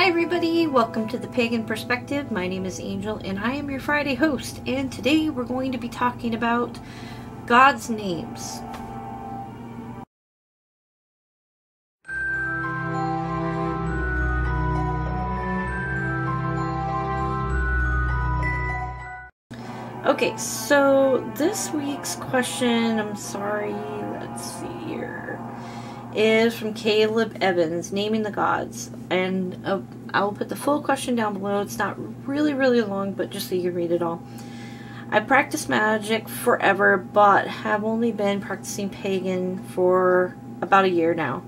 Hi everybody, welcome to the Pagan Perspective. My name is Angel and I am your Friday host, and today we're going to be talking about God's names. Okay, so this week's question, let's see here, is from Caleb Evans, Naming the Gods. And I will put the full question down below. It's not really long, but just so you can read it all. I practiced magic forever, but have only been practicing pagan for about a year now.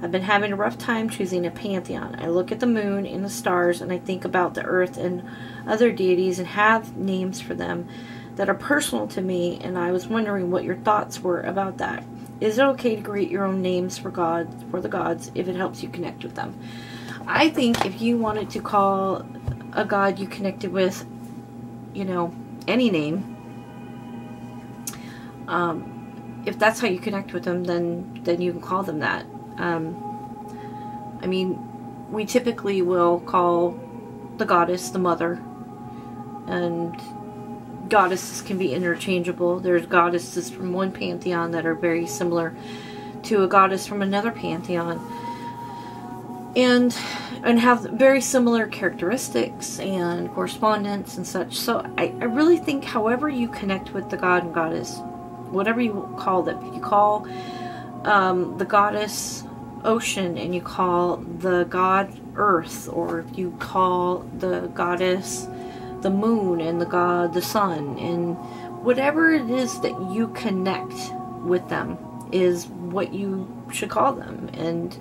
I've been having a rough time choosing a pantheon. I look at the moon and the stars, and I think about the earth and other deities and have names for them that are personal to me, and I was wondering what your thoughts were about that. Is it okay to create your own names for the gods if it helps you connect with them? I think if you wanted to call a god you connected with, you know, any name, if that's how you connect with them, then you can call them that. I mean, we typically will call the goddess the mother, and goddesses can be interchangeable. There's goddesses from one pantheon that are very similar to a goddess from another pantheon, and have very similar characteristics and correspondence and such. So I really think however you connect with the god and goddess, whatever you call them, if you call the goddess ocean and you call the god earth, or if you call the goddess the moon and the god the sun, and whatever it is that you connect with them is what you should call them. And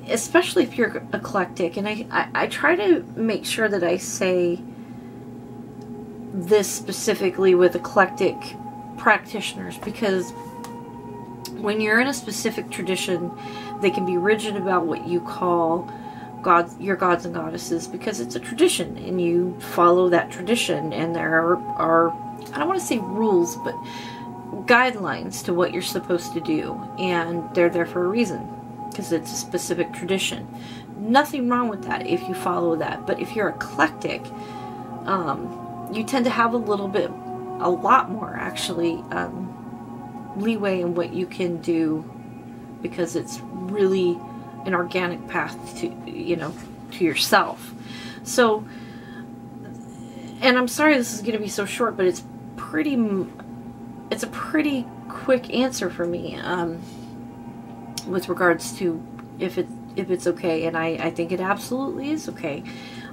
especially if you're eclectic, and I try to make sure that I say this specifically with eclectic practitioners, because when you're in a specific tradition, they can be rigid about what you call your gods and goddesses, because it's a tradition and you follow that tradition, and there are I don't want to say rules, but guidelines to what you're supposed to do, and they're there for a reason, because it's a specific tradition. Nothing wrong with that if you follow that. But if you're eclectic, you tend to have a lot more actually, leeway in what you can do, because it's really an organic path to, to yourself. So, and I'm sorry this is going to be so short, but it's a pretty quick answer for me, with regards to if it's okay, and I think it absolutely is okay.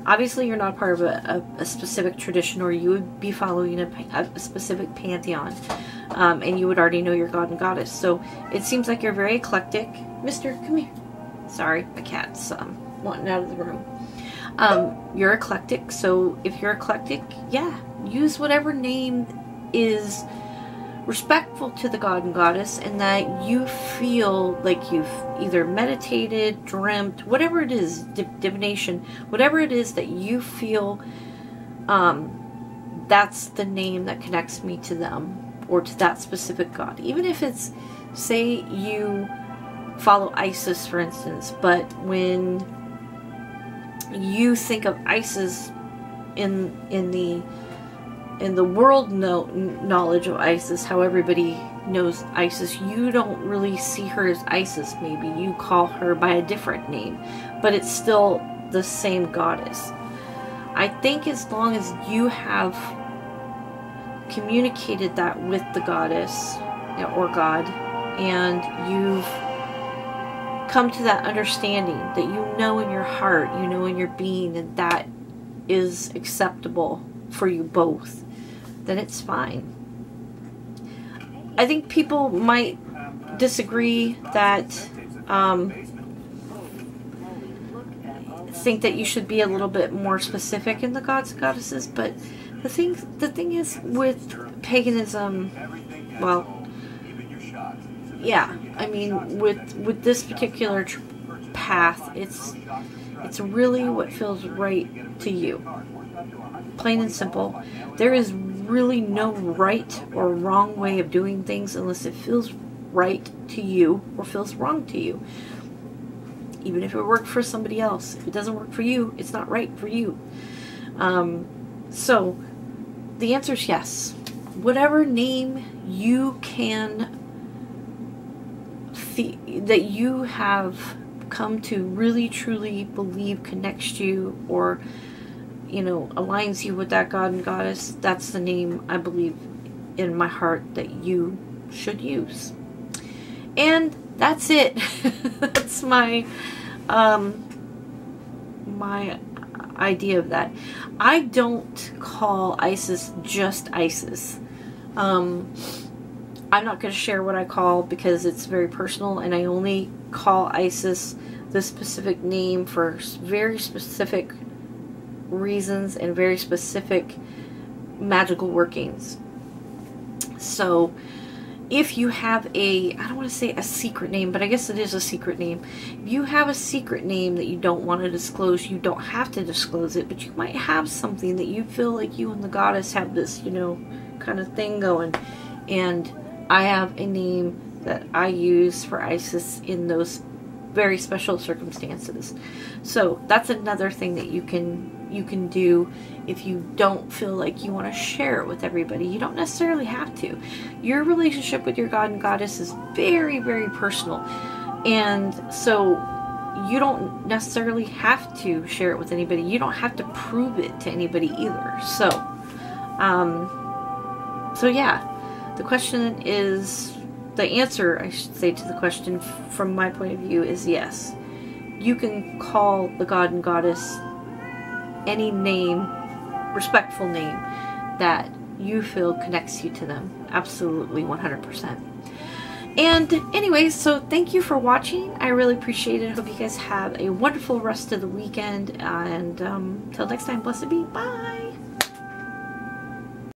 Obviously, you're not part of a specific tradition, or you would be following a specific pantheon, and you would already know your god and goddess. So it seems like you're very eclectic. Mister, come here. Sorry, my cat's wanting out of the room. You're eclectic, so if you're eclectic, yeah, use whatever name is respectful to the god and goddess, and that you feel like you've either meditated, dreamt, whatever it is, divination, whatever it is that you feel, that's the name that connects me to them, or to that specific god. Even if it's, say you follow Isis, for instance, but when you think of Isis in the world knowledge of Isis, how everybody knows Isis, you don't really see her as Isis. Maybe you call her by a different name, but it's still the same goddess. I think as long as you have communicated that with the goddess, or God, and you've come to that understanding that you know in your heart, you know in your being, and that is acceptable for you both, then it's fine. I think people might disagree that, think that you should be a little bit more specific in the gods and goddesses, but the thing is with paganism, well, yeah, I mean, with this particular path, it's really what feels right to you. Plain and simple. There is really no right or wrong way of doing things unless it feels right to you or feels wrong to you. even if it worked for somebody else. If it doesn't work for you, it's not right for you. So the answer is yes. Whatever name you can that you have come to really truly believe connects you, or aligns you with that god and goddess, that's the name I believe in my heart that you should use. And that's it. That's my my idea of that. I don't call Isis just Isis. I'm not going to share what I call, because it's very personal, and I only call Isis the specific name for very specific reasons and very specific magical workings. So if you have I don't want to say a secret name, but I guess it is a secret name. If you have a secret name that you don't want to disclose, you don't have to disclose it, but you might have something that you feel like you and the goddess have this, kind of thing going. And I have a name that I use for Isis in those very special circumstances. So that's another thing that you can do if you don't feel like you want to share it with everybody. You don't necessarily have to. Your relationship with your god and goddess is very, very personal. And so you don't necessarily have to share it with anybody. You don't have to prove it to anybody either. So, yeah. The answer, I should say, to the question from my point of view is yes. You can call the god and goddess any name, respectful name, that you feel connects you to them. Absolutely, 100%. And anyways, so thank you for watching. I really appreciate it. I hope you guys have a wonderful rest of the weekend. And till next time, blessed be. Bye.